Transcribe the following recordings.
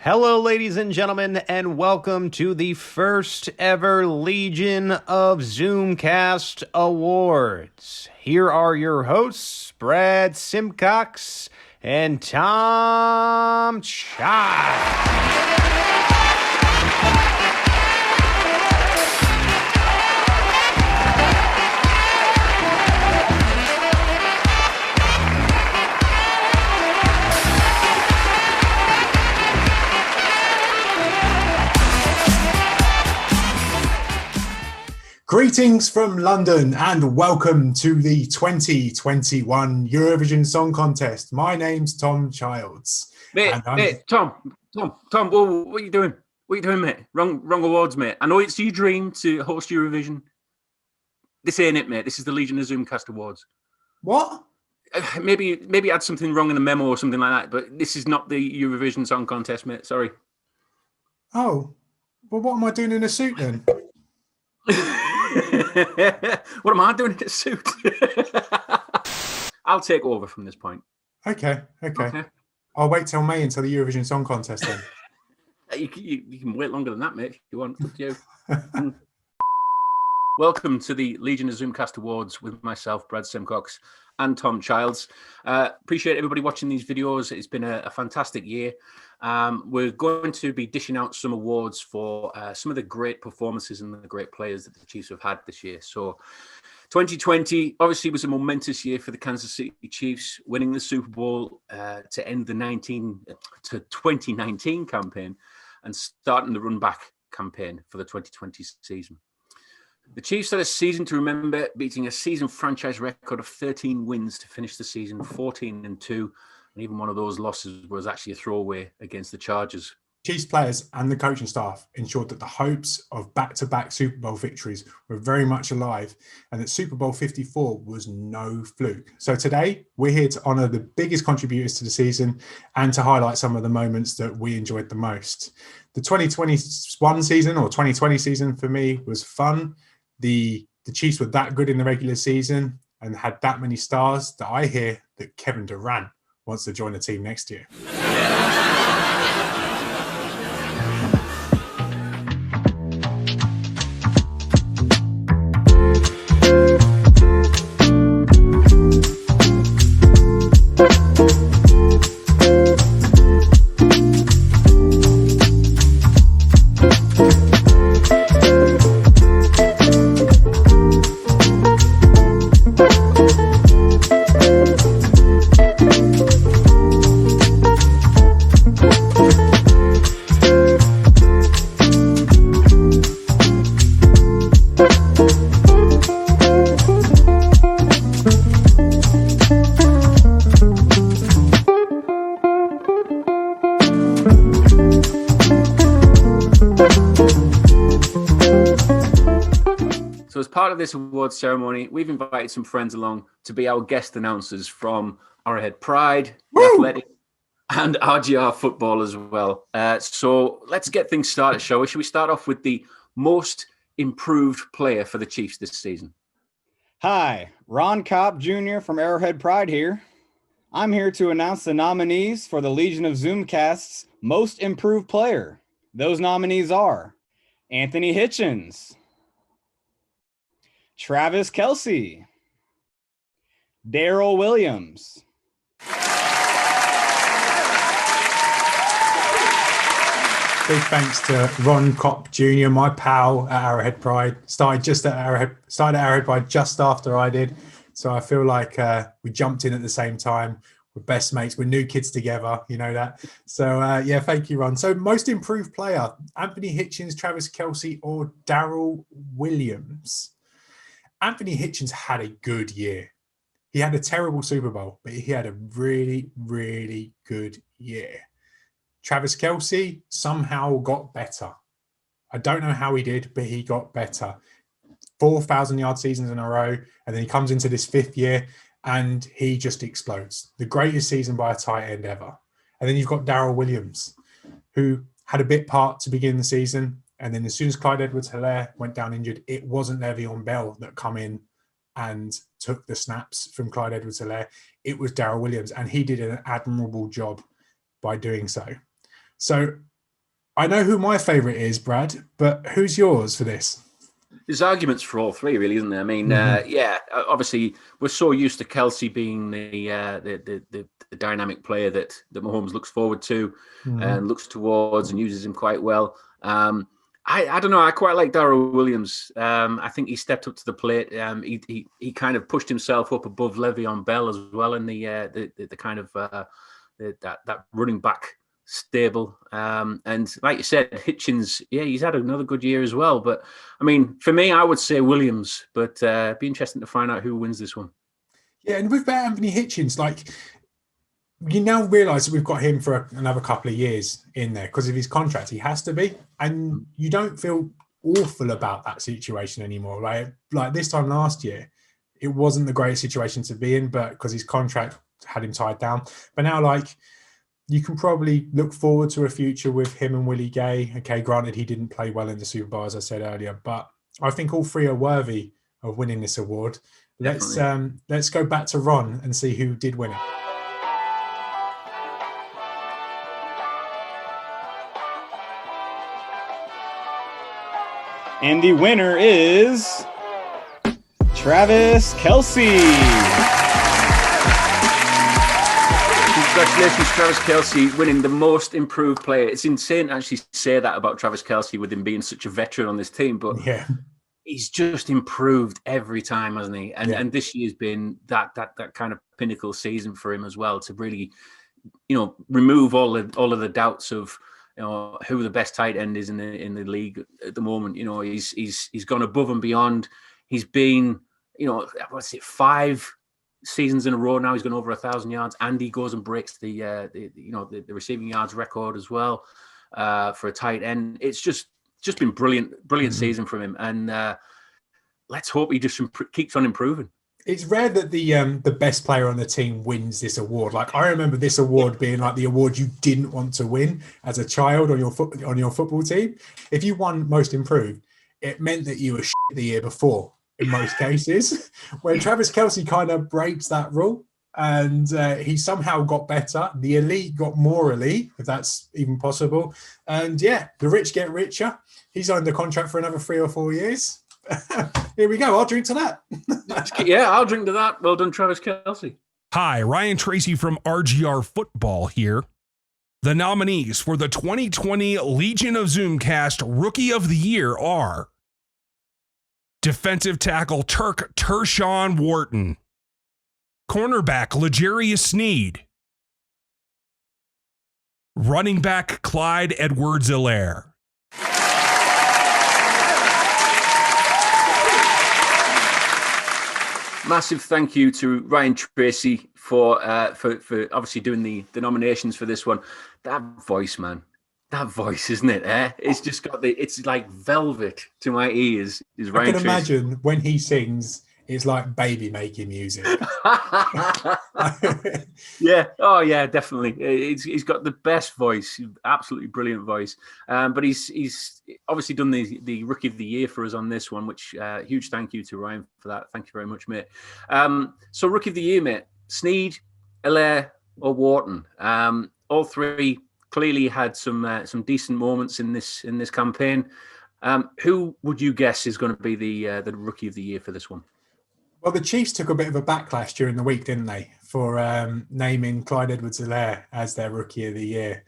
Hello, ladies and gentlemen, and welcome to the first ever Legion of Zoomcast Awards. Here are your hosts, Brad Simcox and Tom Child. Greetings from London and welcome to the 2021 Eurovision Song Contest. My name's Tom Childs. Tom, whoa, what are you doing? What are you doing, mate? Wrong awards, mate. I know it's your dream to host Eurovision. This ain't it, mate. This is the Legion of Zoomcast Awards. What? Maybe I had something wrong in the memo or something like that, but this is not the Eurovision Song Contest, mate. Sorry. Oh, well, what am I doing in a suit then? What am I doing in a suit? I'll take over from this point. Okay. I'll wait till May until the Eurovision Song Contest then. You can wait longer than that, mate, if you want. Up to you. Welcome to the Legion of Zoomcast Awards with myself, Brad Simcox, and Tom Childs. Appreciate everybody watching these videos. It's been a fantastic year. We're going to be dishing out some awards for some of the great performances and the great players that the Chiefs have had this year. So 2020 obviously was a momentous year for the Kansas City Chiefs, winning the Super Bowl to end the 2019 campaign and starting the run back campaign for the 2020 season. The Chiefs had a season to remember, beating a season franchise record of 13 wins to finish the season 14-2. And even one of those losses was actually a throwaway against the Chargers. Chiefs players and the coaching staff ensured that the hopes of back-to-back Super Bowl victories were very much alive and that Super Bowl 54 was no fluke. So today, we're here to honour the biggest contributors to the season and to highlight some of the moments that we enjoyed the most. The 2021 season, or 2020 season for me, was fun. The Chiefs were that good in the regular season and had that many stars that I hear that Kevin Durant wants to join the team next year. So as part of this awards ceremony, we've invited some friends along to be our guest announcers from Arrowhead Pride, Athletic, and RGR Football as well. So let's get things started, shall we? Should we start off with the most improved player for the Chiefs this season? Hi, Ron Kopp Jr. from Arrowhead Pride here. I'm here to announce the nominees for the Legion of Zoomcast's Most Improved Player. Those nominees are Anthony Hitchens, Travis Kelce, Daryl Williams, Big thanks to Ron Kopp Jr., my pal at Arrowhead Pride. Started at Arrowhead Pride just after I did. So I feel like we jumped in at the same time. We're best mates. We're new kids together. You know that. So, yeah, thank you, Ron. So most improved player, Anthony Hitchens, Travis Kelce, or Daryl Williams? Anthony Hitchens had a good year. He had a terrible Super Bowl, but he had a really, really good year. Travis Kelce somehow got better. I don't know how he did, but he got better. 4,000-yard seasons in a row, and then he comes into this fifth year, and he just explodes. The greatest season by a tight end ever. And then you've got Daryl Williams, who had a bit part to begin the season, and then as soon as Clyde Edwards-Helaire went down injured, it wasn't Le'Veon Bell that come in and took the snaps from Clyde Edwards-Helaire. It was Daryl Williams, and he did an admirable job by doing so. So I know who my favourite is, Brad, but who's yours for this? There's arguments for all three, really, isn't there? I mean, obviously we're so used to Kelsey being the dynamic player that Mahomes looks forward to and looks towards and uses him quite well. I don't know. I quite like Darrell Williams. I think he stepped up to the plate. He kind of pushed himself up above Le'Veon Bell as well in the kind of that running back stable. And like you said, Hitchens, he's had another good year as well. But I mean, for me, I would say Williams. But it'd be interesting to find out who wins this one. Yeah, and with Anthony Hitchens, like, you now realise that we've got him for another couple of years in there because of his contract. He has to be, and you don't feel awful about that situation anymore. Like this time last year, it wasn't the greatest situation to be in, but because his contract had him tied down. But now, like, you can probably look forward to a future with him and Willie Gay. Okay, granted, he didn't play well in the Super Bowl, as I said earlier, but I think all three are worthy of winning this award. Let's go back to Ron and see who did win it. And the winner is Travis Kelce. Congratulations, Travis Kelce, winning the most improved player. It's insane to actually say that about Travis Kelce with him being such a veteran on this team, but he's just improved every time, hasn't he? And this year's been that kind of pinnacle season for him as well, to really, remove all of the doubts of who the best tight end is in the league at the moment. He's gone above and beyond. He's been, 5 seasons in a row now. He's gone over 1,000 yards, and he goes and breaks the receiving yards record as well for a tight end. It's just been brilliant season from him, and let's hope he just keeps on improving. It's rare that the best player on the team wins this award. Like, I remember this award being like the award you didn't want to win as a child on your football team. If you won most improved, it meant that you were shit the year before in most cases. When Travis Kelce kind of breaks that rule, and he somehow got better. The elite got more elite, if that's even possible. And the rich get richer. He's signed the contract for another 3 or 4 years. Here we go. I'll drink to that. I'll drink to that. Well done, Travis Kelce. Hi, Ryan Tracy from RGR Football here. The nominees for the 2020 Legion of Zoomcast Rookie of the Year are defensive tackle Tershawn Wharton, cornerback L'Jarius Sneed, running back Clyde Edwards-Helaire. Massive thank you to Ryan Tracy for obviously doing the nominations for this one. That voice, man. That voice, isn't it? It's just got it's like velvet to my ears. Is Ryan I can imagine when he sings, it's like baby making music. Yeah. Oh, yeah, definitely. He's got the best voice, absolutely brilliant voice. But he's obviously done the Rookie of the Year for us on this one, which huge thank you to Ryan for that. Thank you very much, mate. So Rookie of the Year, mate, Sneed, Helaire, or Wharton. All three clearly had some decent moments in this campaign. Who would you guess is going to be the Rookie of the Year for this one? Well, the Chiefs took a bit of a backlash during the week, didn't they, for naming Clyde Edwards-Helaire as their Rookie of the Year.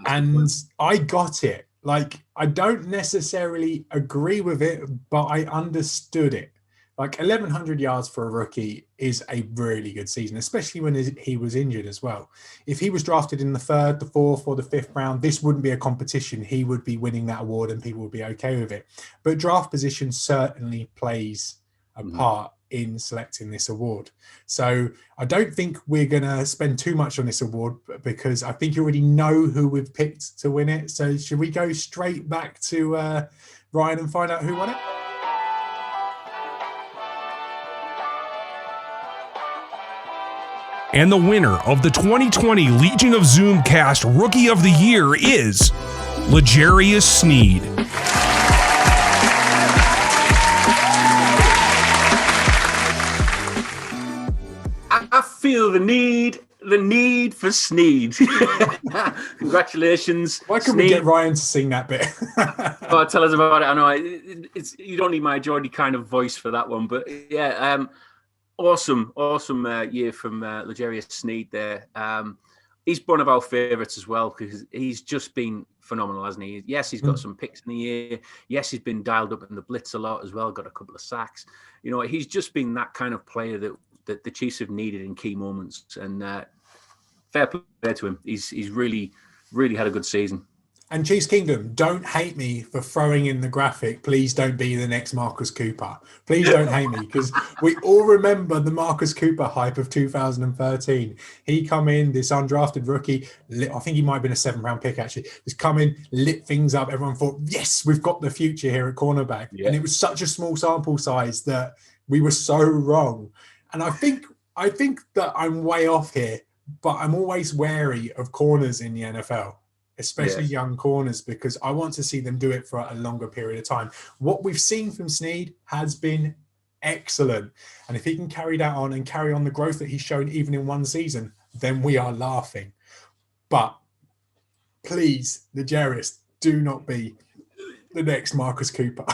And I got it. Like, I don't necessarily agree with it, but I understood it. Like, 1,100 yards for a rookie is a really good season, especially when he was injured as well. If he was drafted in the 3rd, the 4th, or the 5th round, this wouldn't be a competition. He would be winning that award and people would be okay with it. But draft position certainly plays a part in selecting this award. So I don't think we're going to spend too much on this award because I think you already know who we've picked to win it. So should we go straight back to Ryan and find out who won it? And the winner of the 2020 Legion of Zoomcast Rookie of the Year is L'Jarius Sneed. I feel the need The need for Sneed. Congratulations. Why couldn't we get Ryan to sing that bit? Oh, tell us about it. I know it's you don't need my Geordie kind of voice for that one, but yeah, awesome year from L'Jarius Sneed there. He's one of our favourites as well because he's just been phenomenal, hasn't he? Yes, he's got some picks in the year. Yes, he's been dialed up in the blitz a lot as well. Got a couple of sacks. You know, he's just been that kind of player that the Chiefs have needed in key moments. And fair play to him. He's really had a good season. And Chiefs Kingdom, don't hate me for throwing in the graphic. Please don't be the next Marcus Cooper. Please don't hate me because we all remember the Marcus Cooper hype of 2013. He come in, this undrafted rookie. I think he might have been a 7th-round pick actually. Just come in, lit things up. Everyone thought, yes, we've got the future here at cornerback. Yeah. And it was such a small sample size that we were so wrong. And I think that I'm way off here, but I'm always wary of corners in the NFL. Especially young corners, because I want to see them do it for a longer period of time. What we've seen from Sneed has been excellent. And if he can carry that on and carry on the growth that he's shown even in one season, then we are laughing. But please, L'Jarius, do not be the next Marcus Cooper.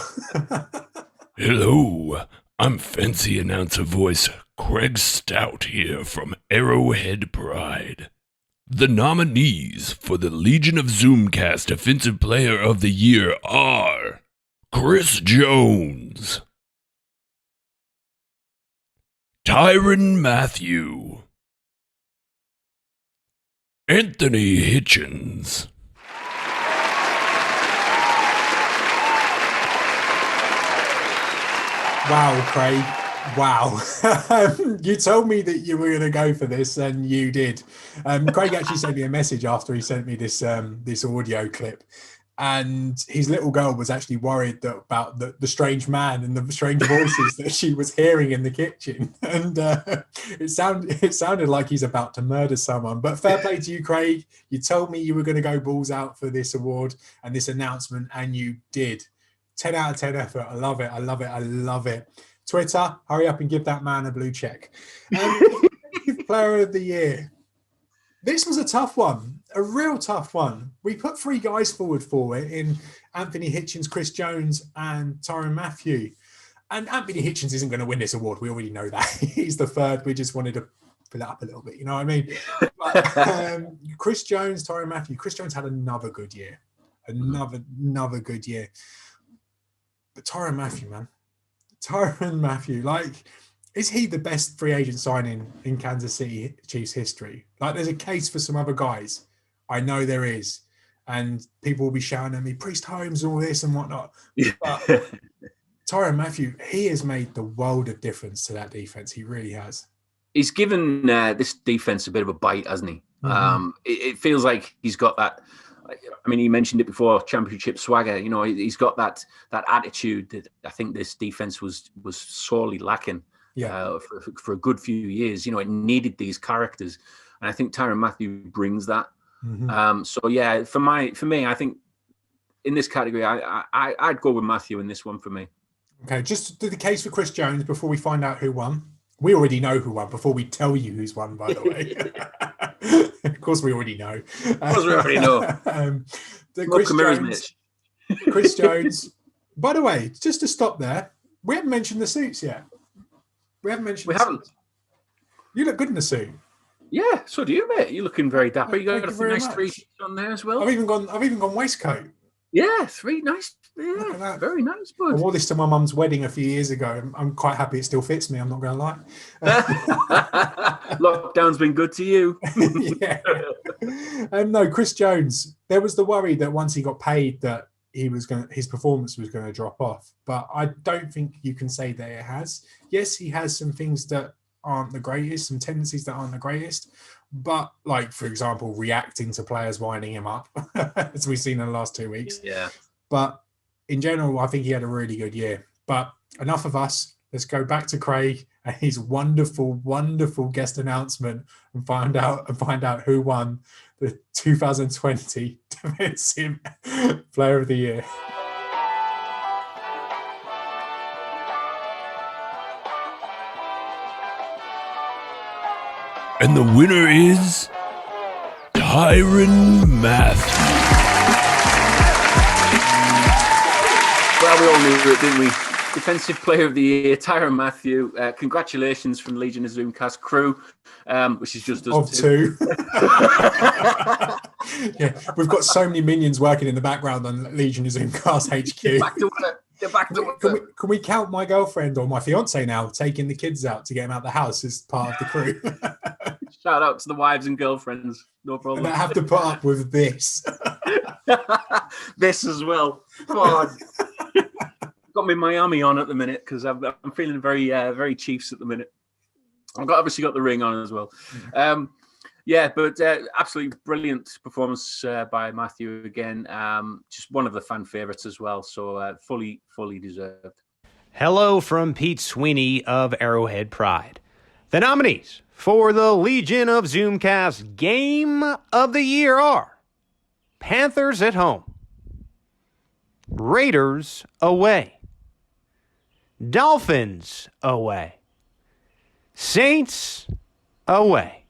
Hello, I'm fancy announcer voice Craig Stout here from Arrowhead Pride. The nominees for the Legion of Zoomcast Offensive Player of the Year are Chris Jones, Tyrann Mathieu, Anthony Hitchens, Wow, Craig. Wow. You told me that you were going to go for this and you did. Craig actually sent me a message after he sent me this audio clip, and his little girl was actually worried about the strange man and the strange voices that she was hearing in the kitchen, and it sounded like he's about to murder someone. But fair play to you, Craig. You told me you were going to go balls out for this award and this announcement, and you did. 10 out of 10 effort. I love it. I love it. I love it. Twitter, hurry up and give that man a blue check. Player of the Year. This was a tough one, a real tough one. We put 3 guys forward for it in Anthony Hitchens, Chris Jones, and Tyrann Mathieu. And Anthony Hitchens isn't going to win this award. We already know that. He's the third. We just wanted to fill it up a little bit. You know what I mean? But, Chris Jones, Tyrann Mathieu. Chris Jones had another good year. Another good year. But Tyrann Mathieu, man. Tyrann Mathieu, like, is he the best free agent signing in Kansas City Chiefs history? Like, there's a case for some other guys. I know there is. And people will be shouting at me, Priest Holmes, all this and whatnot. But Tyrann Mathieu, he has made the world of difference to that defense. He really has. He's given this defense a bit of a bite, hasn't he? Mm-hmm. It feels like he's got that. I mean, he mentioned it before, championship swagger. You know, he's got that attitude that I think this defense was sorely lacking for a good few years. You know, it needed these characters, and I think Tyrann Mathieu brings that. Mm-hmm. So yeah, for me, I think in this category, I'd go with Mathieu in this one for me. Okay, just do the case for Chris Jones before we find out who won. We already know who won before we tell you who's won, by the way. Of course, we already know. Chris Jones. By the way, just to stop there, we haven't mentioned the suits yet. We haven't. You look good in the suit. Yeah, so do you, mate. You're looking very dapper. You got a nice 3 on there as well. I've even gone waistcoat. Yeah, 3 nice. Yeah, very nice, bud. I wore this to my mum's wedding a few years ago. I'm quite happy it still fits me. I'm not going to lie. Lockdown's been good to you. Yeah. No, Chris Jones. There was the worry that once he got paid that his performance was going to drop off. But I don't think you can say that it has. Yes, he has some things that aren't the greatest, some tendencies that aren't the greatest. But, like, for example, reacting to players winding him up, as we've seen in the last 2 weeks. Yeah. But in general, I think he had a really good year. But enough of us. Let's go back to Craig and his wonderful, wonderful guest announcement and find out who won the 2020 Defensive Player of the Year. And the winner is Tyrann Mathieu. Well, we all knew it, didn't we? Defensive Player of the Year, Tyrann Mathieu. Congratulations from the Legion of Zoomcast crew, which is just us Of two. Yeah, we've got so many minions working in the background on Legion of Zoomcast HQ. Back to work. They're back to work. Can we count my girlfriend or my fiance now taking the kids out to get them out the house as part of the crew? Shout out to the wives and girlfriends. No problem. And I have to put up with this. This as well. Come on. Got me Miami on at the minute because I'm feeling very very Chiefs at the minute. I've obviously got the ring on as well. Yeah, but absolutely brilliant performance by Mathieu again. Just one of the fan favourites as well. So fully deserved. Hello from Pete Sweeney of Arrowhead Pride. The nominees for the Legion of Zoomcast Game of the Year are Panthers at home, Raiders away, Dolphins away, Saints away.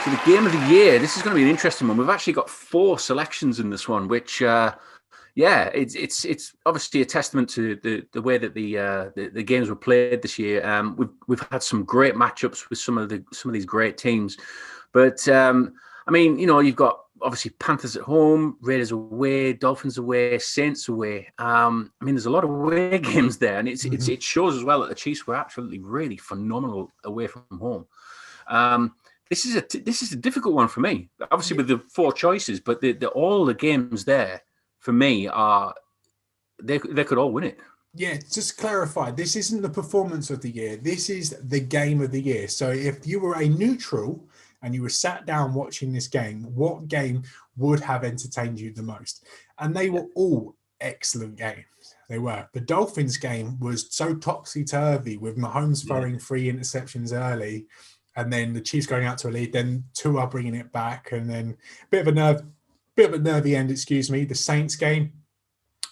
So the Game of the Year, this is going to be an interesting one. We've actually got 4 selections in this one, which, it's obviously a testament to the way that the games were played this year. We've had some great matchups with some of these great teams, but I mean, you know, you've got obviously Panthers at home, Raiders away, Dolphins away, Saints away. I mean, there's a lot of away games there, and it shows as well that the Chiefs were absolutely really phenomenal away from home. This is a difficult one for me, obviously with the 4 choices, but all the games there for me are they could all win it. Yeah, just clarify. This isn't the performance of the year. This is the game of the year. So if you were a neutral and you were sat down watching this game, what game would have entertained you the most? And they were all excellent games. They were. The Dolphins game was so topsy-turvy with Mahomes throwing 3 interceptions early, and then the Chiefs going out to a lead, then Tua bringing it back, and then a bit of a nervy end, The Saints game,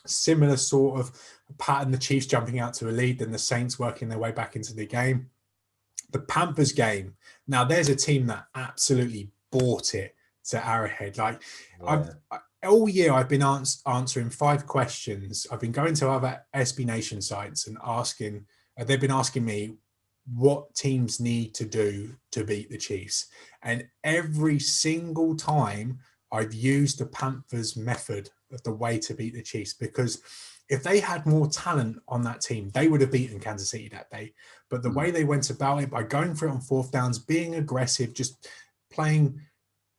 similar sort of pattern, the Chiefs jumping out to a lead, then the Saints working their way back into the game. The Panthers game, now there's a team that absolutely bought it to Arrowhead. All year I've been answering 5 questions. I've been going to other SB Nation sites and asking, they've been asking me, what teams need to do to beat the Chiefs, and every single time I've used the Panthers method of the way to beat the Chiefs, because if they had more talent on that team, they would have beaten Kansas City that day. But the way they went about it, by going for it on 4th downs, being aggressive, just playing,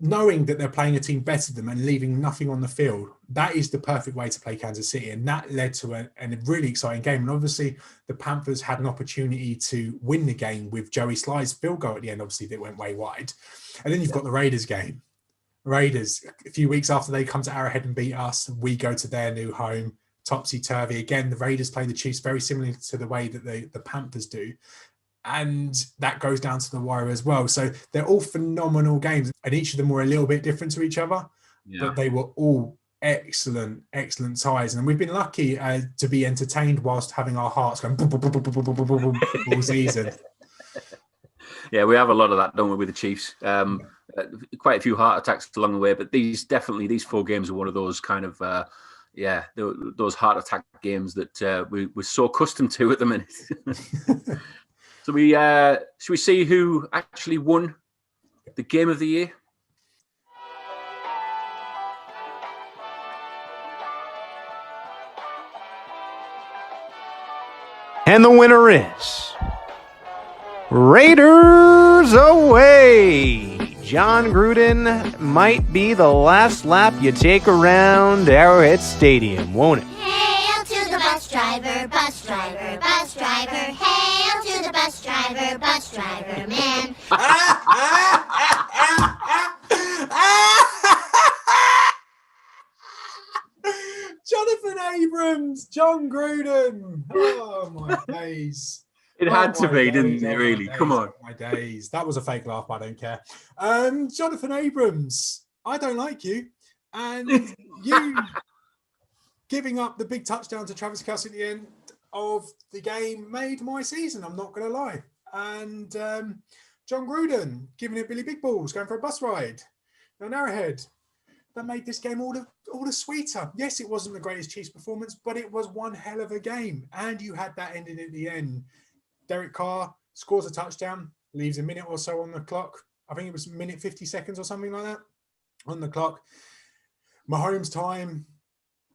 knowing that they're playing a team better than them and leaving nothing on the field, that is the perfect way to play Kansas City. And that led to a really exciting game. And obviously the Panthers had an opportunity to win the game with Joey Sly's field goal at the end. Obviously that went way wide. And then you've got the Raiders game. Raiders, a few weeks after they come to Arrowhead and beat us, we go to their new home, topsy-turvy. Again, the Raiders play the Chiefs very similarly to the way that the Panthers do. And that goes down to the wire as well. So they're all phenomenal games, and each of them were a little bit different to each other, but they were all excellent ties. And we've been lucky to be entertained whilst having our hearts going boom, boom, boom, boom, boom, boom, boom, boom, boom, all season. Yeah, we have a lot of that, don't we, with the Chiefs? Quite a few heart attacks along the way, but these 4 games are one of those kind of those heart attack games that we're so accustomed to at the minute. So should we see who actually won the Game of the Year? And the winner is Raiders away. John Gruden might be the last lap you take around Arrowhead Stadium, won't it? Hail to the bus driver, bus driver, bus driver. Hail to the bus driver, man. Jonathan Abrams, John Gruden. Oh my days. It had to be, didn't it, really? Come on. My days. That was a fake laugh, but I don't care. Jonathan Abrams, I don't like you. And you giving up the big touchdown to Travis Kelce at the end of the game made my season. I'm not going to lie. And John Gruden giving it Billy Big Balls, going for a bus ride on Arrowhead. That made this game all the sweeter. Yes, it wasn't the greatest Chiefs performance, but it was one hell of a game. And you had that ending at the end. Derek Carr scores a touchdown, leaves a minute or so on the clock. I think it was a minute 50 seconds or something like that on the clock. Mahomes time.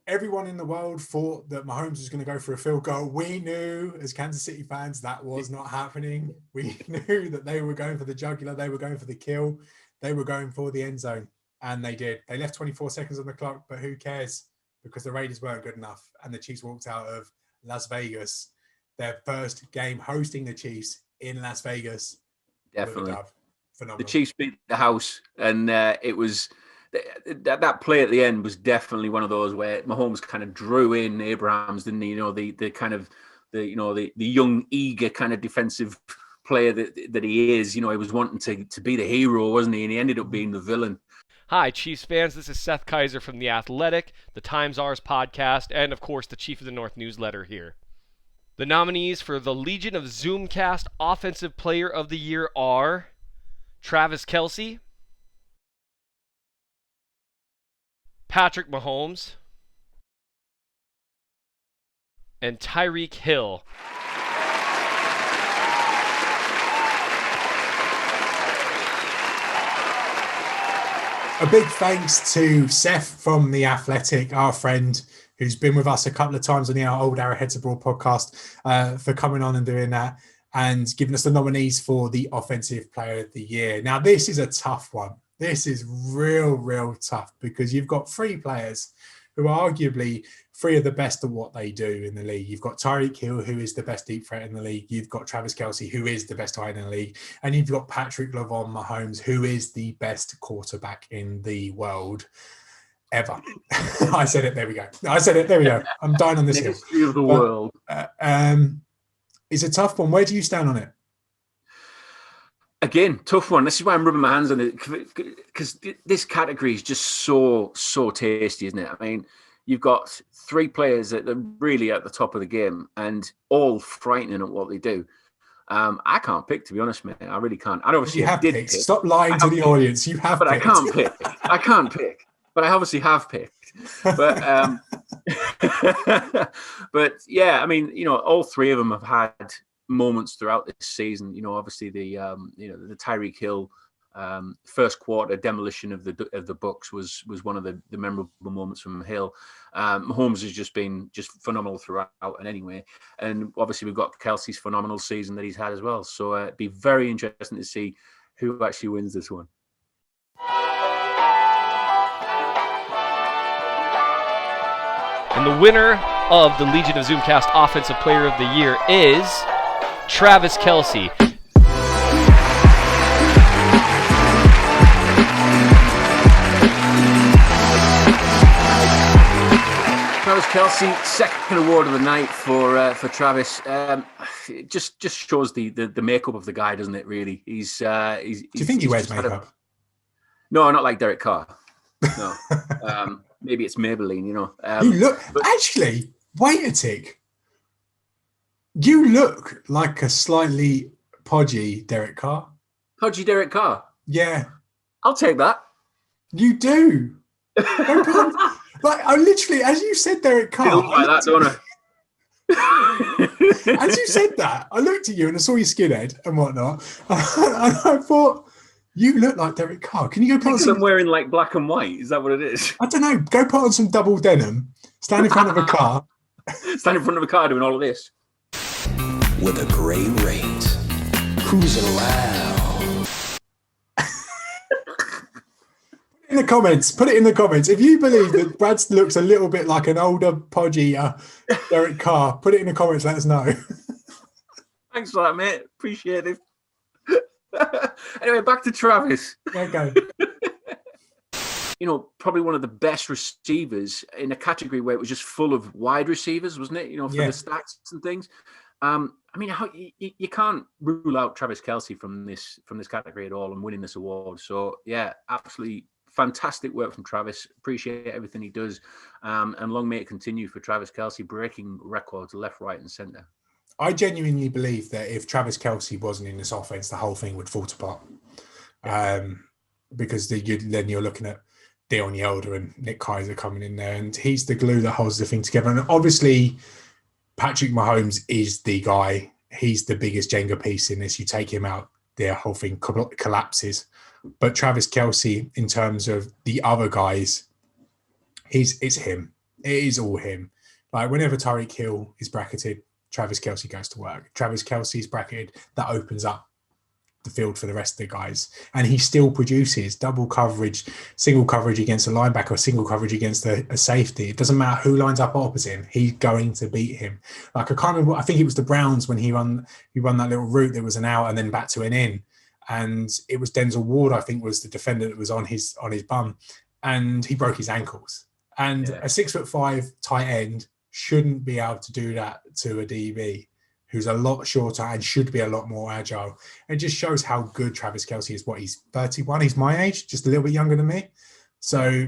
Everyone in the world thought that Mahomes was going to go for a field goal. We knew as Kansas City fans that was not happening. We knew that they were going for the jugular. They were going for the kill. They were going for the end zone. And they did. They left 24 seconds on the clock, but who cares? Because the Raiders weren't good enough. And the Chiefs walked out of Las Vegas, their first game hosting the Chiefs in Las Vegas. Definitely. Phenomenal. The Chiefs beat the house, and it was that play at the end was definitely one of those where Mahomes kind of drew in Abrams, didn't he? You know, the kind of the young, eager kind of defensive player that he is. You know, he was wanting to be the hero, wasn't he? And he ended up being the villain. Hi, Chiefs fans. This is Seth Kaiser from The Athletic, the Times Ours podcast, and, of course, the Chief of the North newsletter here. The nominees for the Legion of Zoomcast Offensive Player of the Year are Travis Kelce, Patrick Mahomes, and Tyreek Hill. A big thanks to Seth from The Athletic, our friend, who's been with us a couple of times on the Old Arrowheads Abroad podcast, for coming on and doing that and giving us the nominees for the Offensive Player of the Year. Now, this is a tough one. This is real tough because you've got three players who are arguably three of the best at what they do in the league. You've got Tyreek Hill, who is the best deep threat in the league. You've got Travis Kelce, who is the best tight end in the league. And you've got Patrick Mahomes, who is the best quarterback in the world ever. I said it. There we go. I said it. There we go. I'm dying on this hill. History of the world. It's a tough one. Where do you stand on it? Again, tough one. This is why I'm rubbing my hands on it, because this category is just so tasty, isn't it? I mean, you've got three players that are really at the top of the game and all frightening at what they do. I can't pick, to be honest, mate. I really can't. I obviously you have did picked. pick. Stop lying to the audience. You have but picked. I can't pick. I can't pick. But I obviously have picked. But but yeah, I mean, you know, all three of them have had moments throughout this season. You know, obviously the Tyreek Hill first quarter demolition of the Bucks was one of the memorable moments from Hill. Mahomes has just been phenomenal throughout, and anyway, and obviously we've got Kelce's phenomenal season that he's had as well. So it'd be very interesting to see who actually wins this one. And the winner of the Legion of Zoomcast Offensive Player of the Year is Travis Kelce. Travis Kelce, second award of the night for Travis. It just shows the makeup of the guy, doesn't it? Really, do you think he wears makeup? No, not like Derek Carr. No, maybe it's Maybelline. You know, actually, wait a tick. You look like a slightly podgy Derek Carr. Podgy Derek Carr. Yeah, I'll take that. You do. Like I literally, as you said, Derek Carr. I look like that, don't I? As you said that, I looked at you and I saw your skinhead and whatnot, and I thought you look like Derek Carr. Can you go put on some? I'm wearing like black and white. Is that what it is? I don't know. Go put on some double denim. Stand in front of a car. Stand in front of a car doing all of this. With a great rate, cruising around. In the comments, put it in the comments. If you believe that Brad looks a little bit like an older, podgy Derek Carr, put it in the comments. Let us know. Thanks for that, mate. Appreciate it. Anyway, back to Travis. Okay. You know, probably one of the best receivers in a category where it was just full of wide receivers, wasn't it? You know, for the stats and things. I mean, you can't rule out Travis Kelce from this category at all and winning this award. So yeah, absolutely fantastic work from Travis. Appreciate everything he does. And long may it continue for Travis Kelce, breaking records left, right, and centre. I genuinely believe that if Travis Kelce wasn't in this offense, the whole thing would fall apart. Because then you're looking at Dion Yelder and Nick Keiser coming in there, and he's the glue that holds the thing together. And obviously, Patrick Mahomes is the guy. He's the biggest Jenga piece in this. You take him out, the whole thing collapses. But Travis Kelce, in terms of the other guys, it's him. It is all him. Like whenever Tyreek Hill is bracketed, Travis Kelce goes to work. Travis Kelce's bracketed, that opens up the field for the rest of the guys. And he still produces double coverage, single coverage against a linebacker, single coverage against a safety. It doesn't matter who lines up opposite him. He's going to beat him. Like I can't remember, I think it was the Browns when he run that little route that was an out and then back to an in. And it was Denzel Ward, I think, was the defender that was on his bum. And he broke his ankles. And a 6'5" tight end shouldn't be able to do that to a DB who's a lot shorter and should be a lot more agile. It just shows how good Travis Kelce is. What, he's 31, he's my age, just a little bit younger than me. So,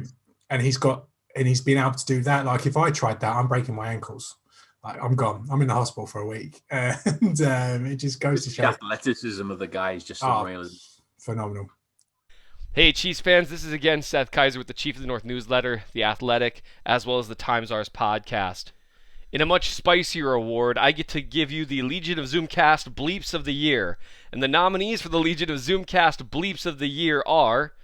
and he's been able to do that. Like if I tried that, I'm breaking my ankles. Like I'm gone. I'm in the hospital for a week. And it just goes to show. The athleticism of the guy is just unreal. Phenomenal. Hey, Chiefs fans, this is again Seth Keiser with the Chief of the North newsletter, The Athletic, as well as the Times Ours podcast. In a much spicier award, I get to give you the Legion of Zoomcast Bleeps of the Year. And the nominees for the Legion of Zoomcast Bleeps of the Year are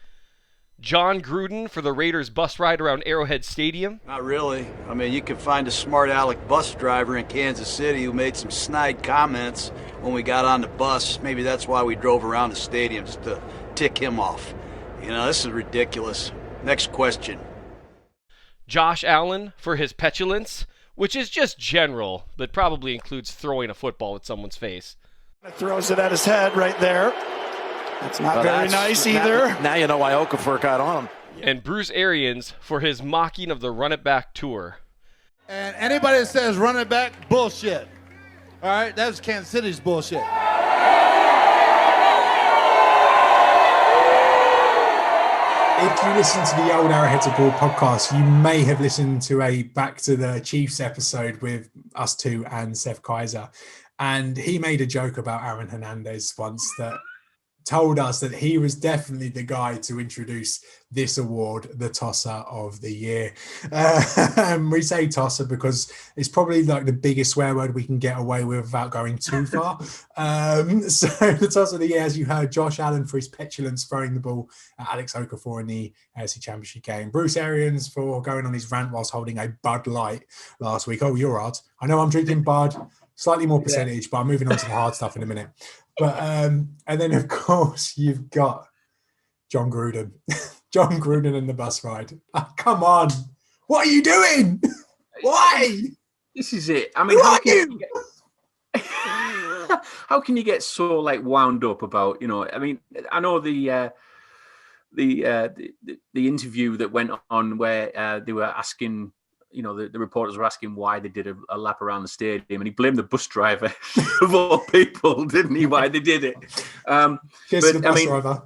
John Gruden for the Raiders bus ride around Arrowhead Stadium. Not really. I mean, you can find a smart aleck bus driver in Kansas City who made some snide comments when we got on the bus. Maybe that's why we drove around the stadium, just to tick him off. You know, this is ridiculous. Next question. Josh Allen for his petulance, which is just general, but probably includes throwing a football at someone's face. Throws it at his head right there. That's not very nice either. Now you know why Okafor got on him. And Bruce Arians for his mocking of the Run It Back tour. And anybody that says run it back, bullshit. All right, that's Kansas City's bullshit. If you listen to the old Arrowheads Abroad podcast, you may have listened to a Back to the Chiefs episode with us two and Seth Keiser. And he made a joke about Aaron Hernandez once that told us that he was definitely the guy to introduce this award, the Tosser of the Year. We say Tosser because it's probably like the biggest swear word we can get away with without going too far. So the Tosser of the Year, as you heard, Josh Allen for his petulance throwing the ball at Alex Okafor in the AFC Championship game. Bruce Arians for going on his rant whilst holding a Bud Light last week. Oh, you're odd. I know I'm drinking Bud, slightly more percentage, but I'm moving on to the hard stuff in a minute. But and then of course you've got John Gruden, John Gruden and the bus ride. Oh, come on, what are you doing? Why? This is it. I mean, how can you get so like wound up about? You know, I mean, I know the interview that went on where they were asking. You know, the reporters were asking why they did a lap around the stadium, and he blamed the bus driver of all people, didn't he? Why they did it? Here's to the bus driver.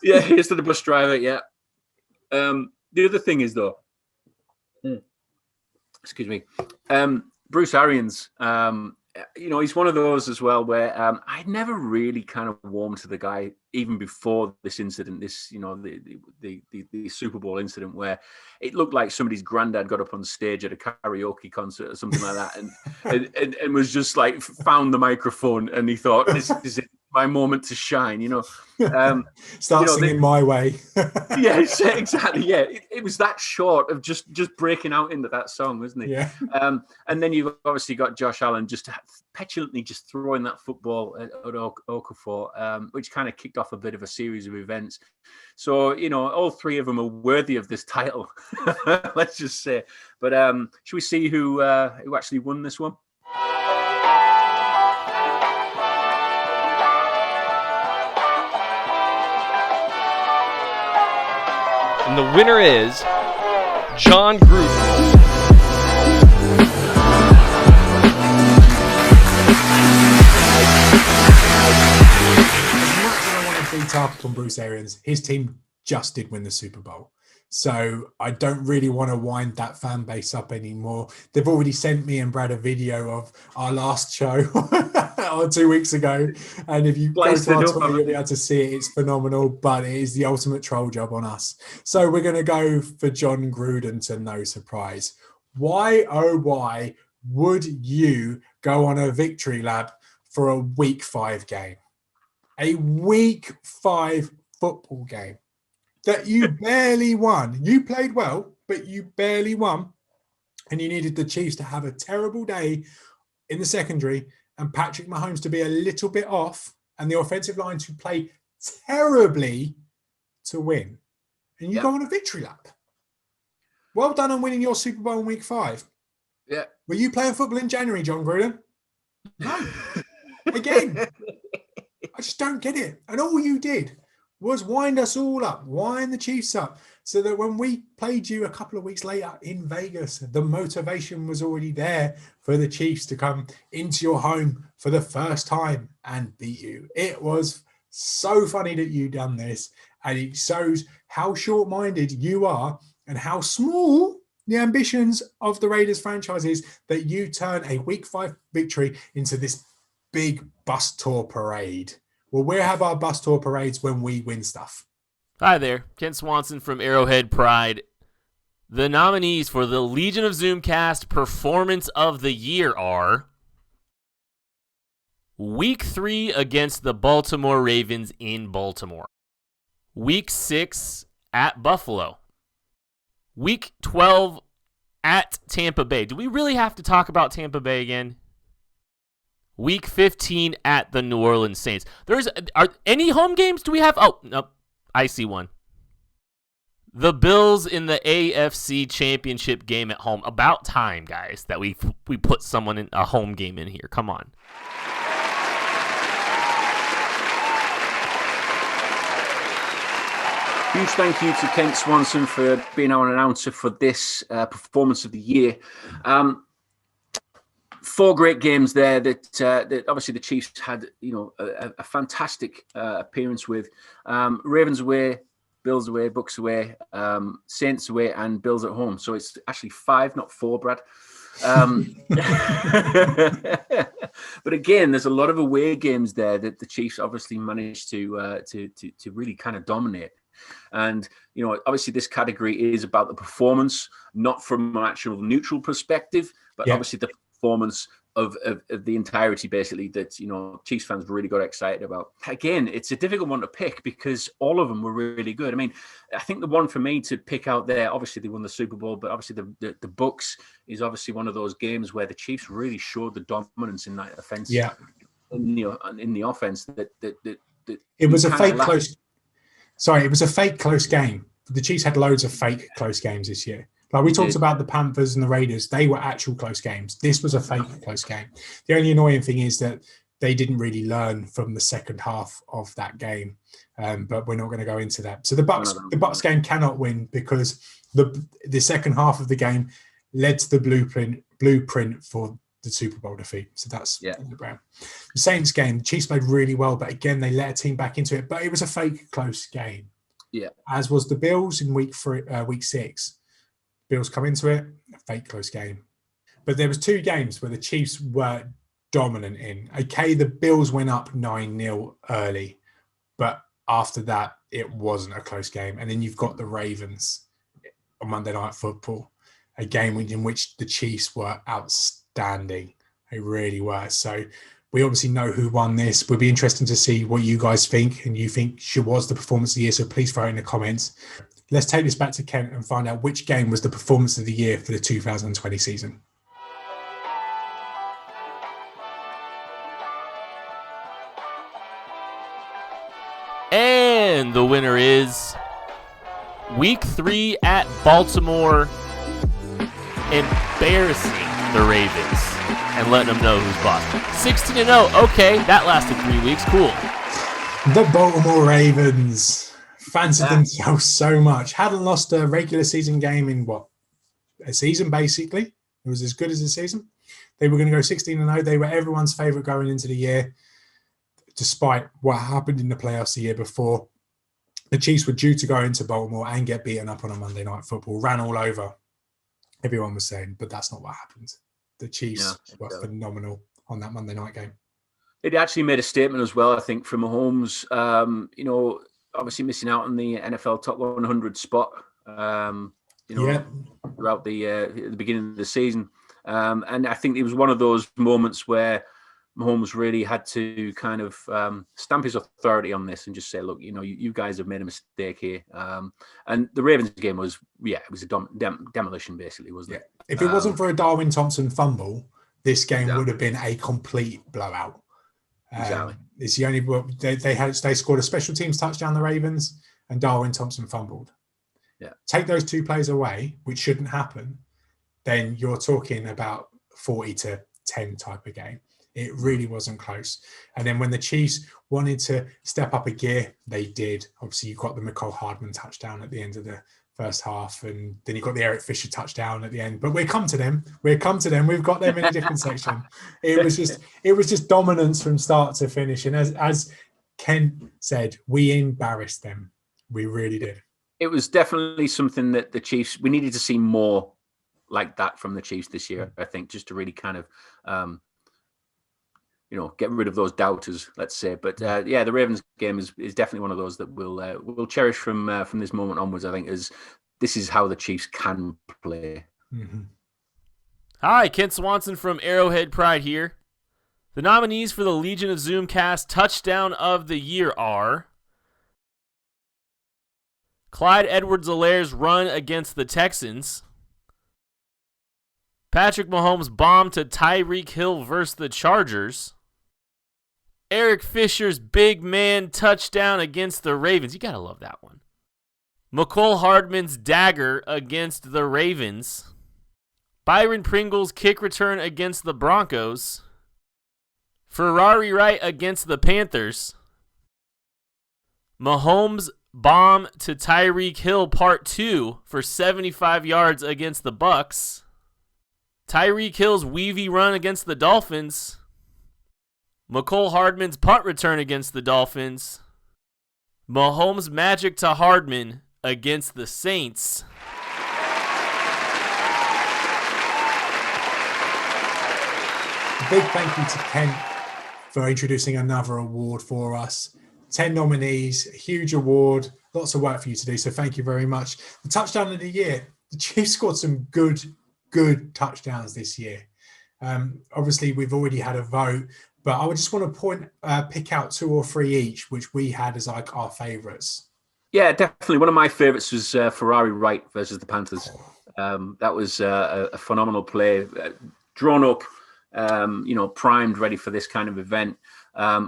Yeah, here's to the bus driver. Yeah. The other thing is though, excuse me, Bruce Arians. You know, he's one of those as well where I'd never really kind of warmed to the guy even before this incident. This, you know, the Super Bowl incident where it looked like somebody's granddad got up on stage at a karaoke concert or something like that, and was just like found the microphone and he thought, this is it, my moment to shine. You know, start singing My Way. Yeah, exactly. Yeah, it was that short of just breaking out into that song, wasn't it? Yeah. And then you've obviously got Josh Allen just petulantly just throwing that football at Okafor, which kind of kicked off a bit of a series of events. So, you know, all three of them are worthy of this title, let's just say. But should we see who actually won this one? And the winner is John Gruden. Beat up on Bruce Arians. His team just did win the Super Bowl. So I don't really want to wind that fan base up anymore. They've already sent me and Brad a video of our last show or 2 weeks ago. And if you go to our Twitter, you'll be able to see it. It's phenomenal, but it is the ultimate troll job on us. So we're going to go for John Gruden to no surprise. Why, oh, why would you go on a victory lap for a week 5 game? A week 5 football game that you barely won. You played well, but you barely won. And you needed the Chiefs to have a terrible day in the secondary and Patrick Mahomes to be a little bit off and the offensive line to play terribly to win. And you go on a victory lap. Well done on winning your Super Bowl in week 5. Yeah. Were you playing football in January, John Gruden? No. Again, I just don't get it. And all you did was wind us all up, wind the Chiefs up, so that when we played you a couple of weeks later in Vegas, the motivation was already there for the Chiefs to come into your home for the first time and beat you. It was so funny that you done this, and it shows how short-minded you are and how small the ambitions of the Raiders franchise is that you turn a week 5 victory into this big bus tour parade. Well, we'll have our bus tour parades when we win stuff. Hi there, Ken Swanson from Arrowhead Pride. The nominees for the Legion of Zoomcast Performance of the Year are Week 3 against the Baltimore Ravens in Baltimore. Week 6 at Buffalo. Week 12 at Tampa Bay. Do we really have to talk about Tampa Bay again? Week 15 at the New Orleans Saints. Are any home games do we have? Oh, no, I see one. The Bills in the AFC Championship game at home. About time, guys, that we put someone in a home game in here. Come on. Huge thank you to Kent Swanson for being our announcer for this performance of the year. 4 great games there that obviously the Chiefs had, a fantastic appearance with. Ravens away, Bills away, Bucks away, Saints away, and Bills at home. So it's actually 5, not 4, Brad. But again, there's a lot of away games there that the Chiefs obviously managed to really kind of dominate. And, obviously this category is about the performance, not from an actual neutral perspective, but obviously the performance of the entirety, basically, that, Chiefs fans really got excited about. Again, it's a difficult one to pick because all of them were really good. I mean, I think the one for me to pick out there, obviously they won the Super Bowl, but obviously the Bucks is obviously one of those games where the Chiefs really showed the dominance in that offense. Yeah. In the offense that it was a fake close. Sorry, it was a fake close game. The Chiefs had loads of fake close games this year. Like we talked about the Panthers and the Raiders, they were actual close games. This was a fake close game. The only annoying thing is that they didn't really learn from the second half of that game, but we're not going to go into that. So the Bucks game cannot win because the second half of the game led to the blueprint for the Super Bowl defeat. So that's the brand. The Saints game, the Chiefs played really well, but again they let a team back into it. But it was a fake close game. Yeah, as was the Bills in week 6. Bills come into it, a fake close game. But there was 2 games where the Chiefs were dominant in. Okay, the Bills went up 9-0 early, but after that, it wasn't a close game. And then you've got the Ravens on Monday Night Football, a game in which the Chiefs were outstanding. They really were. So we obviously know who won this. Would be interesting to see what you guys think and you think was the performance of the year. So please throw it in the comments. Let's take this back to Kent and find out which game was the performance of the year for the 2020 season. And the winner is Week 3 at Baltimore, embarrassing the Ravens and letting them know who's boss. 16-0. Okay, that lasted 3 weeks. Cool. The Baltimore Ravens fancied themselves so much. Hadn't lost a regular season game in a season, basically. It was as good as a season. They were going to go 16-0. They were everyone's favorite going into the year, despite what happened in the playoffs the year before. the Chiefs were due to go into Baltimore and get beaten up on a Monday Night Football, ran all over. Everyone was saying, but that's not what happened. The Chiefs were phenomenal on that Monday night game. It actually made a statement as well, I think, from Mahomes. Obviously missing out on the NFL top 100 spot. Throughout the beginning of the season, and I think it was one of those moments where Mahomes really had to kind of stamp his authority on this and just say, look, you guys have made a mistake here. And the Ravens game was, it was a demolition, basically, wasn't it? If it wasn't for a Darwin Thompson fumble, this game would have been a complete blowout. Exactly. It's the only they scored a special teams touchdown, the Ravens, and Darwin Thompson fumbled. Yeah. Take those two plays away, which shouldn't happen, then you're talking about 40-10 type of game. It really wasn't close. And then when the Chiefs wanted to step up a gear, they did. Obviously, you got the Mecole Hardman touchdown at the end of the first half, and then you got the Eric Fisher touchdown at the end. But we'll come to them. We've got them in a different section. It was just dominance from start to finish. And as Ken said, we embarrassed them. We really did. It was definitely something that the Chiefs, we needed to see more like that from the Chiefs this year, I think, just to really kind of, get rid of those doubters, let's say. But the Ravens game is definitely one of those that we'll cherish from this moment onwards, I think, as this is how the Chiefs can play. Mm-hmm. Hi, Kent Swanson from Arrowhead Pride here. The nominees for the Legion of Zoomcast Touchdown of the Year are Clyde Edwards-Helaire's run against the Texans, Patrick Mahomes' bomb to Tyreek Hill versus the Chargers, Eric Fisher's big man touchdown against the Ravens. You got to love that one. Mecole Hardman's dagger against the Ravens, Byron Pringle's kick return against the Broncos, Ferrari Wright against the Panthers, Mahomes' bomb to Tyreek Hill Part 2 for 75 yards against the Bucks, Tyreek Hill's weavy run against the Dolphins, Mecole Hardman's punt return against the Dolphins, Mahomes' magic to Hardman against the Saints. A big thank you to Kent for introducing another award for us. 10 nominees, a huge award, lots of work for you to do, so thank you very much. The touchdown of the year, the Chiefs scored some good touchdowns this year. Obviously, we've already had a vote, but I would just want to pick out 2 or 3 each, which we had as like our favourites. Yeah, definitely. One of my favourites was Ferrari Wright versus the Panthers. That was a phenomenal play, drawn up, primed, ready for this kind of event.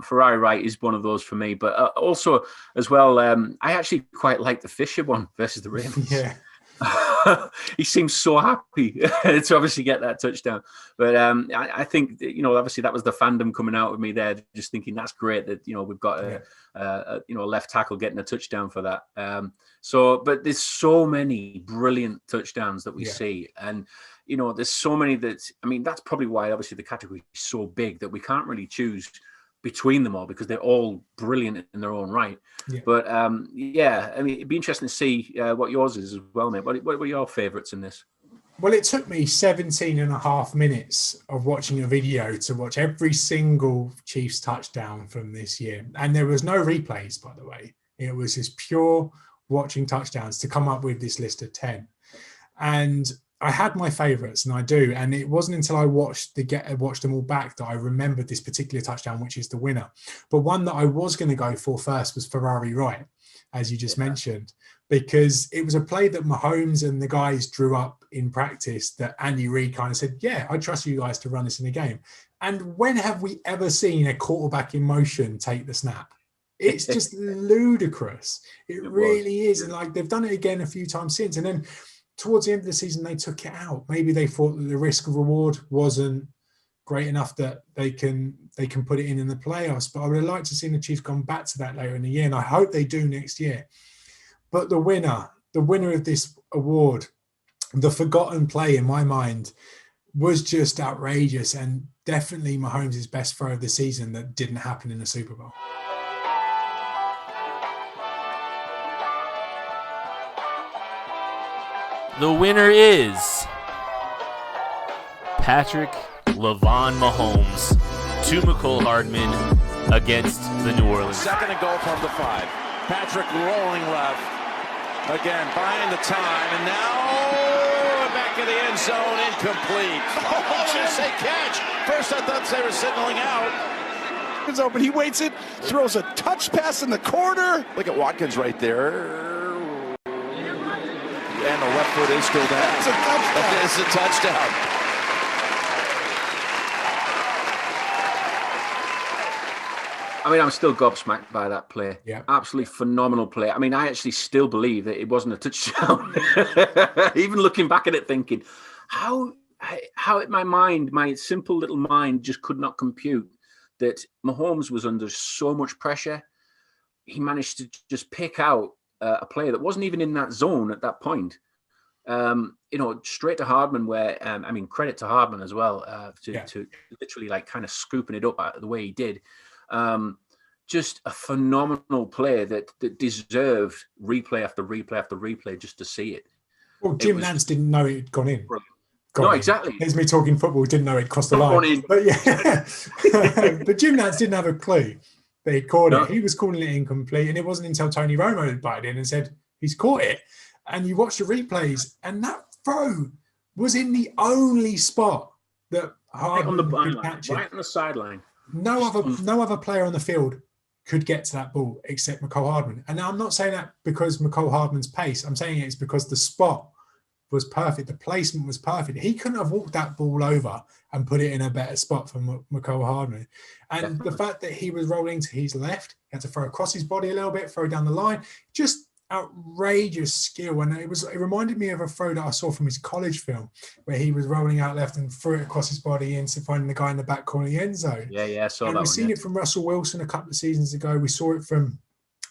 Ferrari Wright is one of those for me, but also as well, I actually quite like the Fisher one versus the Ravens. Yeah. He seems so happy to obviously get that touchdown. But I think, obviously that was the fandom coming out with me there, just thinking that's great that, we've got a left tackle getting a touchdoam for that. But there's so many brilliant touchdowns that we see. And, there's so many that's probably why obviously the category is so big that we can't really choose between them all because they're all brilliant in their own right. Yeah. But it'd be interesting to see what yours is as well, mate. What were your favourites in this? Well, it took me 17 and a half minutes of watching a video to watch every single Chiefs touchdown from this year. And there was no replays, by the way. It was just pure watching touchdowns to come up with this list of 10. And I had my favourites, and I do. And it wasn't until I watched them all back that I remembered this particular touchdown, which is the winner. But one that I was going to go for first was Ferrari Wright, as you just mentioned, because it was a play that Mahomes and the guys drew up in practice that Andy Reid kind of said, yeah, I trust you guys to run this in a game. And when have we ever seen a quarterback in motion take the snap? It's just ludicrous. It really is. And they've done it again a few times since. And then towards the end of the season, they took it out. Maybe they thought that the risk of reward wasn't great enough that they can put it in the playoffs. But I would have liked to see the Chiefs come back to that later in the year, and I hope they do next year. But the winner of this award, the forgotten play in my mind, was just outrageous and definitely Mahomes' best throw of the season that didn't happen in the Super Bowl. The winner is Patrick LaVon Mahomes to McCole Hardman against the New Orleans. Second and goal from the 5. Patrick rolling left. Again, buying the time, and now back in the end zone, incomplete. Oh, should say catch. First I thought they were signaling out. It's open. He waits it, throws a touch pass in the corner. Look at Watkins right there. And the left foot is still down. It's a touchdown. It's a touchdown. I mean, I'm still gobsmacked by that play. Yeah. Absolutely phenomenal play. I mean, I actually still believe that it wasn't a touchdown. Even looking back at it, thinking, how in my mind, my simple little mind just could not compute that Mahomes was under so much pressure. He managed to just pick out a player that wasn't even in that zone at that point. Straight to Hardman, where, credit to Hardman as well, to literally like kind of scooping it up the way he did. Just a phenomenal play that deserved replay after replay after replay just to see it. Well, Jim Nantz didn't know it had gone in. Exactly. Here's me talking football, didn't know it crossed the line. But yeah, but Jim Nantz didn't have a clue that he caught it. He was calling it incomplete, and it wasn't until Tony Romo had butted in and said, he's caught it. And you watch the replays, and that throw was in the only spot that Hardman could catch it. Right on the sideline. No other player on the field could get to that ball except McCole Hardman. And I'm not saying that because McCole Hardman's pace. I'm saying it's because the spot was perfect. The placement was perfect. He couldn't have walked that ball over and put it in a better spot for McCole Hardman. And the fact that he was rolling to his left, he had to throw across his body a little bit, throw down the line, just outrageous skill. And it reminded me of a throw that I saw from his college film where he was rolling out left and threw it across his body into finding the guy in the back corner of the end zone. Yeah, I saw that. We've seen it from Russell Wilson a couple of seasons ago. We saw it from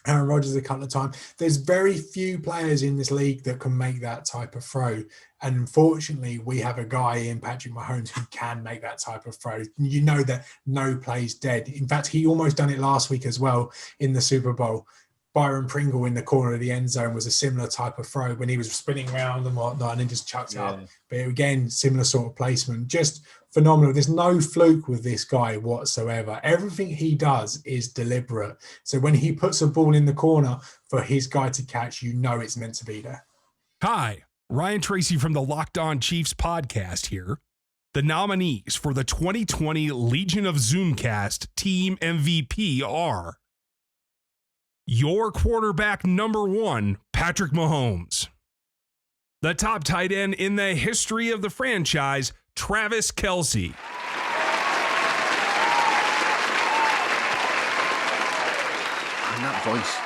Aaron Rodgers a couple of times. There's very few players in this league that can make that type of throw. And unfortunately, we have a guy in Patrick Mahomes who can make that type of throw. You know that no play's dead. In fact, he almost done it last week as well in the Super Bowl. Byron Pringle in the corner of the end zone was a similar type of throw when he was spinning around and whatnot and then just chucked up. But again, similar sort of placement. Just phenomenal. There's no fluke with this guy whatsoever. Everything he does is deliberate. So when he puts a ball in the corner for his guy to catch, you know it's meant to be there. Hi, Ryan Tracy from the Locked On Chiefs podcast here. The nominees for the 2020 Legion of Zoomcast Team MVP are your quarterback number 1, Patrick Mahomes. The top tight end in the history of the franchise, Travis Kelce. And that voice.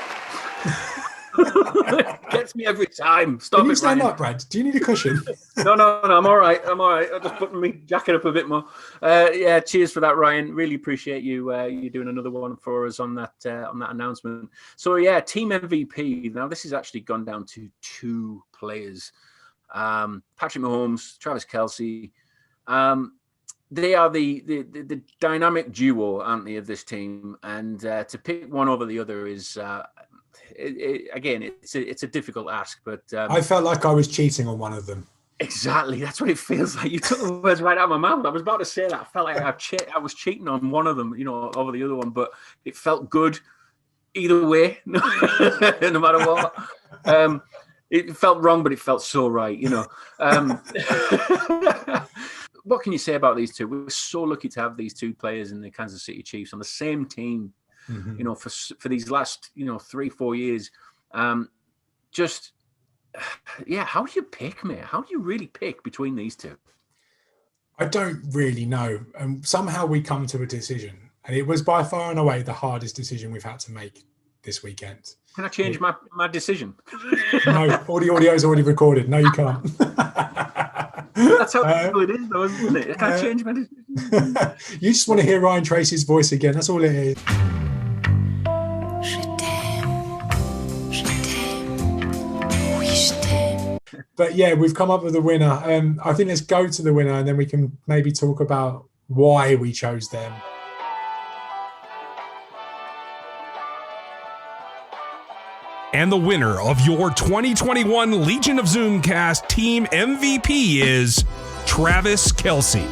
Gets me every time. Stop. Can you stand up, Brad? Do you need a cushion? No, I'm all right. I'm just putting my jacket up a bit more. Cheers for that, Ryan. Really appreciate you doing another one for us on that announcement. So team MVP. Now this has actually gone down to 2 players, Patrick Mahomes, Travis Kelce. They are the dynamic duo, aren't they, of this team? And to pick one over the other is. It's a difficult ask, but I felt like I was cheating on one of them. Exactly, that's what it feels like. You took the words right out of my mouth. I was about to say that. I felt like I was cheating on one of them, over the other one, but it felt good either way, no matter what. It felt wrong, but it felt so right, What can you say about these two? We're so lucky to have these 2 players in the Kansas City Chiefs on the same team. Mm-hmm. For these last 3-4 years, how do you pick, mate? How do you really pick between these 2? I don't really know. Somehow we come to a decision, and it was by far and away the hardest decision we've had to make this weekend. Can I change my decision? No, all the audio is already recorded. No, you can't. That's how it is, though, isn't it? Can I change my decision? You just want to hear Ryan Tracy's voice again. That's all it is. But yeah, we've come up with a winner. I think let's go to the winner and then we can maybe talk about why we chose them. And the winner of your 2021 Legion of Zoomcast Team MVP is Travis Kelce.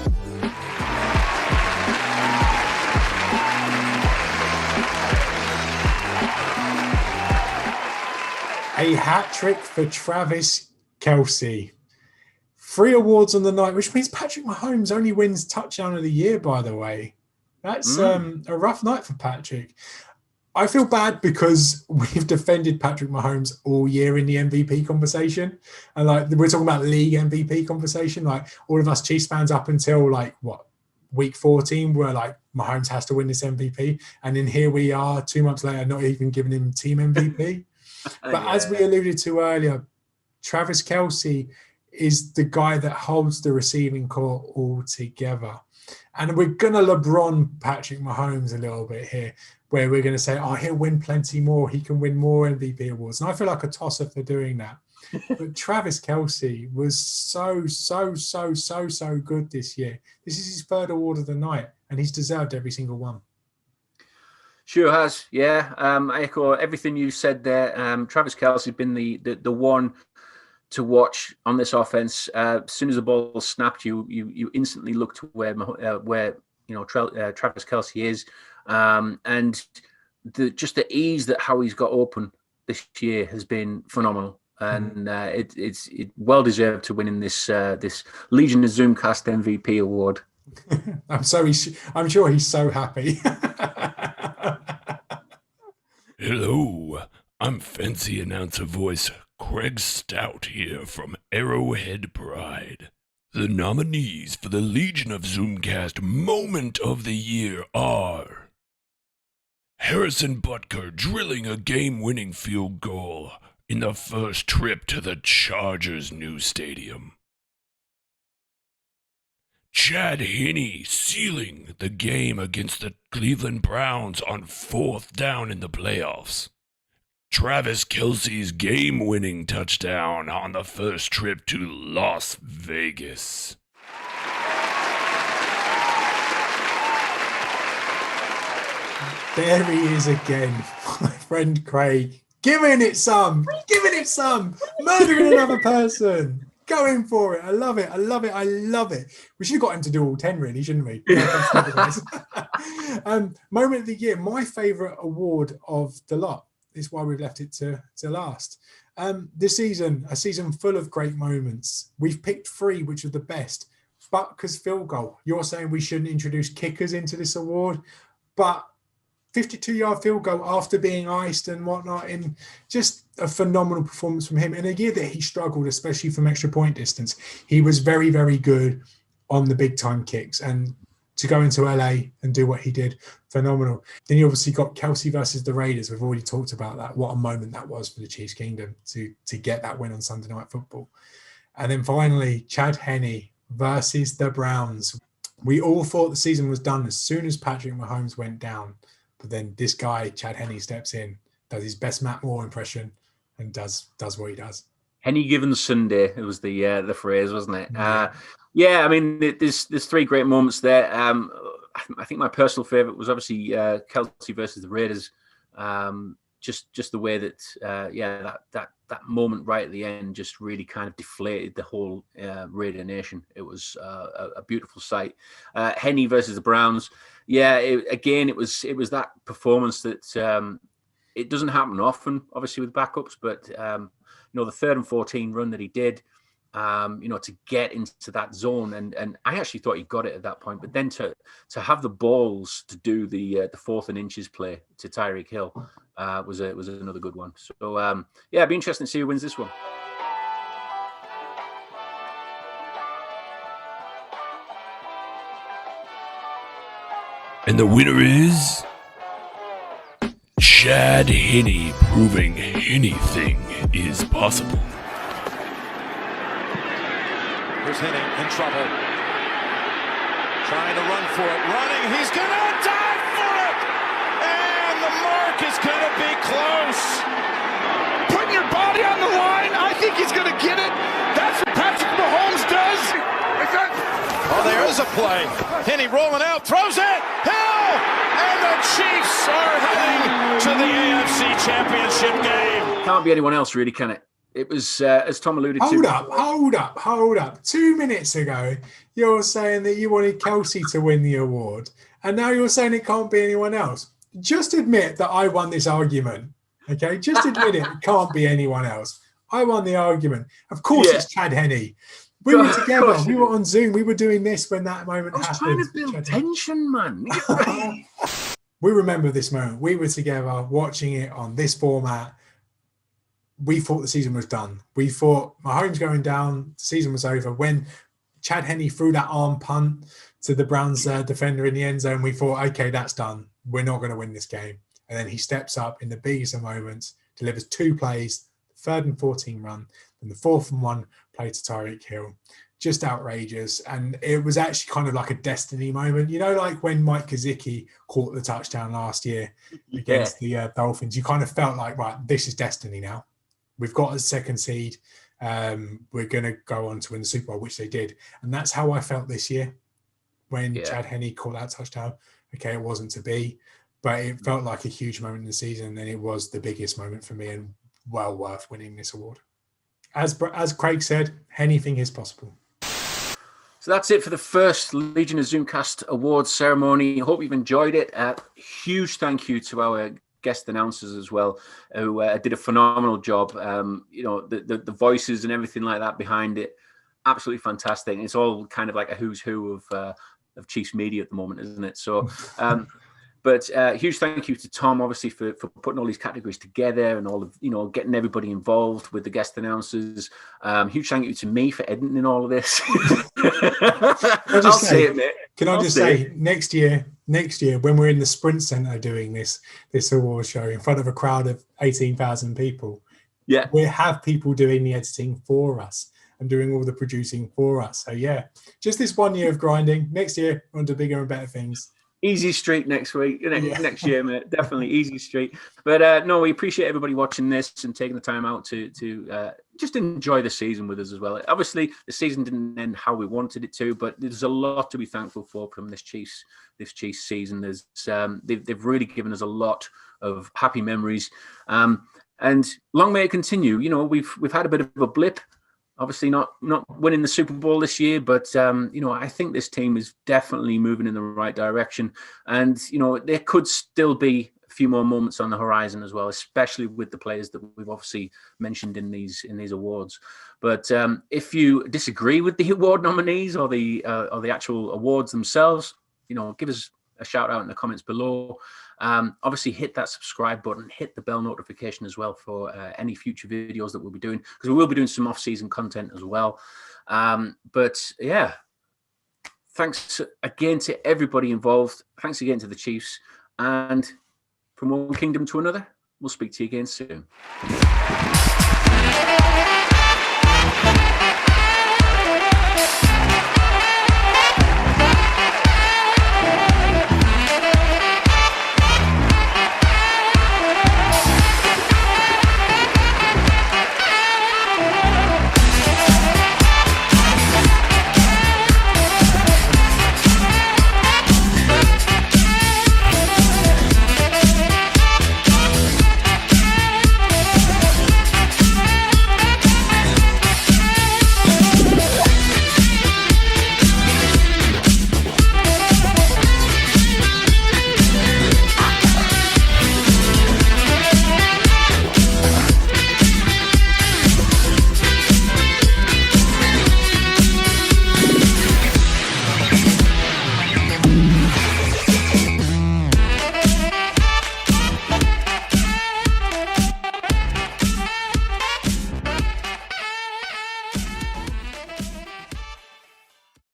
A hat trick for Travis Kelce. 3 awards on the night, which means Patrick Mahomes only wins touchdown of the year, by the way. That's a rough night for Patrick. I feel bad because we've defended Patrick Mahomes all year in the MVP conversation. And like we're talking about league MVP conversation, like all of us Chiefs fans up until like week 14 were like Mahomes has to win this MVP. And then here we are 2 months later, not even giving him team MVP. But as we alluded to earlier, Travis Kelce is the guy that holds the receiving core all together. And we're going to LeBron Patrick Mahomes a little bit here, where we're going to say, oh, he'll win plenty more. He can win more MVP awards. And I feel like a tosser for doing that. But Travis Kelce was so good this year. This is his 3rd award of the night, and he's deserved every single one. Sure has, yeah. I echo everything you said there. Travis Kelce has been the one to watch on this offense. As soon as the ball snapped, you instantly look to where Travis Kelce is, and just the ease that how he's got open this year has been phenomenal, and it's well deserved to winning this Legion of Zoomcast MVP award. I'm sure he's so happy. Hello, I'm fancy announcer voice Craig Stout here from Arrowhead Pride. The nominees for the Legion of Zoomcast Moment of the Year are Harrison Butker drilling a game-winning field goal in the first trip to the Chargers' new stadium. Chad Henne sealing the game against the Cleveland Browns on 4th down in the playoffs. Travis Kelce's game-winning touchdown on the first trip to Las Vegas. There he is again, my friend Craig, giving it some, murdering another person. Going for it. I love it. We should have got him to do all 10, really, shouldn't we? Moment of the year. My favourite award of the lot is why we've left it to last. This season, a season full of great moments. We've picked 3, which are the best. Butker's field goal. You're saying we shouldn't introduce kickers into this award, but 52-yard field goal after being iced and whatnot, and just a phenomenal performance from him. In a year that he struggled, especially from extra point distance, he was very, very good on the big-time kicks. And to go into LA and do what he did, phenomenal. Then you obviously got Kelce versus the Raiders. We've already talked about that. What a moment that was for the Chiefs Kingdom to get that win on Sunday Night Football. And then finally, Chad Henne versus the Browns. We all thought the season was done as soon as Patrick Mahomes went down. But then this guy, Chad Henne, steps in, does his best Matt Moore impression, and does what he does. Henne given Sunday, it was the phrase, wasn't it? Yeah, I mean, there's 3 great moments there. I think my personal favourite was obviously Kelce versus the Raiders. Just the way that that moment right at the end just really kind of deflated the whole Raider Nation. It was a beautiful sight. Henne versus the Browns. Yeah, it was that performance that it doesn't happen often, obviously with backups, but the 3rd and 14 run that he did, to get into that zone, and I actually thought he got it at that point, but then to have the balls to do the 4th and inches play to Tyreek Hill was another good one. So it'd be interesting to see who wins this one. And the winner is Chad Henne, proving anything is possible. Here's Henne in trouble. Trying to run for it. Running. He's going to dive for it. And the mark is going to be close. Putting your body on the line. I think he's going to get it. That's what Patrick Mahomes does. Oh, there is a play. Henne rolling out. Throws it. Hill. And the Chiefs are heading to the AFC Championship game. can't be anyone else, really, can it? It was, as Tom alluded to. Hold up. 2 minutes ago, you're saying that you wanted Kelsey to win the award, and now you're saying it can't be anyone else. Just admit that I won this argument, okay? Just admit it can't be anyone else. I won the argument. Of course, it's Chad Henne. We were together. We were on Zoom. We were doing this when that moment happened. I was trying to build tension, man. We remember this moment. We were together watching it on this format. We thought the season was done. We thought Mahomes going down, the season was over. When Chad Henne threw that arm punt to the Browns defender in the end zone, we thought, okay, that's done. We're not going to win this game. And then he steps up in the biggest of moments, delivers 2 plays, 3rd and 14 run, and the 4th and 1 play to Tyreek Hill. Just outrageous. And it was actually kind of like a destiny moment. You know, like when Mike Gesicki caught the touchdown last year against the Dolphins, you kind of felt like, right, this is destiny now. We've got a 2nd seed. We're going to go on to win the Super Bowl, which they did. And that's how I felt this year when Chad Henne caught that touchdown. Okay, it wasn't to be, but it felt like a huge moment in the season, and it was the biggest moment for me and well worth winning this award. As Craig said, anything is possible. So that's it for the first Legion of Zoomcast Awards ceremony. I hope you've enjoyed it. Huge thank you to our guest announcers as well, who did a phenomenal job. The voices and everything like that behind it, absolutely fantastic. It's all kind of like a who's who of Chiefs media at the moment, isn't it? So, but huge thank you to Tom, obviously, for putting all these categories together and all of, getting everybody involved with the guest announcers. Huge thank you to me for editing all of this. I'll say it, mate. Can I just say, next year, when we're in the Sprint Center doing this award show in front of a crowd of 18,000 people, we have people doing the editing for us and doing all the producing for us. So just this 1 year of grinding. Next year, on to bigger and better things. Easy street next year, mate. Definitely easy street. But no, we appreciate everybody watching this and taking the time out to just enjoy the season with us as well. Obviously, the season didn't end how we wanted it to, but there's a lot to be thankful for from this Chiefs season. There's they've really given us a lot of happy memories, and long may it continue. We've had a bit of a blip. Obviously not winning the Super Bowl this year, but I think this team is definitely moving in the right direction. And there could still be a few more moments on the horizon as well, especially with the players that we've obviously mentioned in these awards. But if you disagree with the award nominees or the actual awards themselves, give us a shout out in the comments below. Obviously hit that subscribe button, hit the bell notification as well for any future videos that we'll be doing, because we will be doing some off-season content as well. But thanks again to everybody involved. Thanks again to the Chiefs, and from one kingdom to another, we'll speak to you again soon.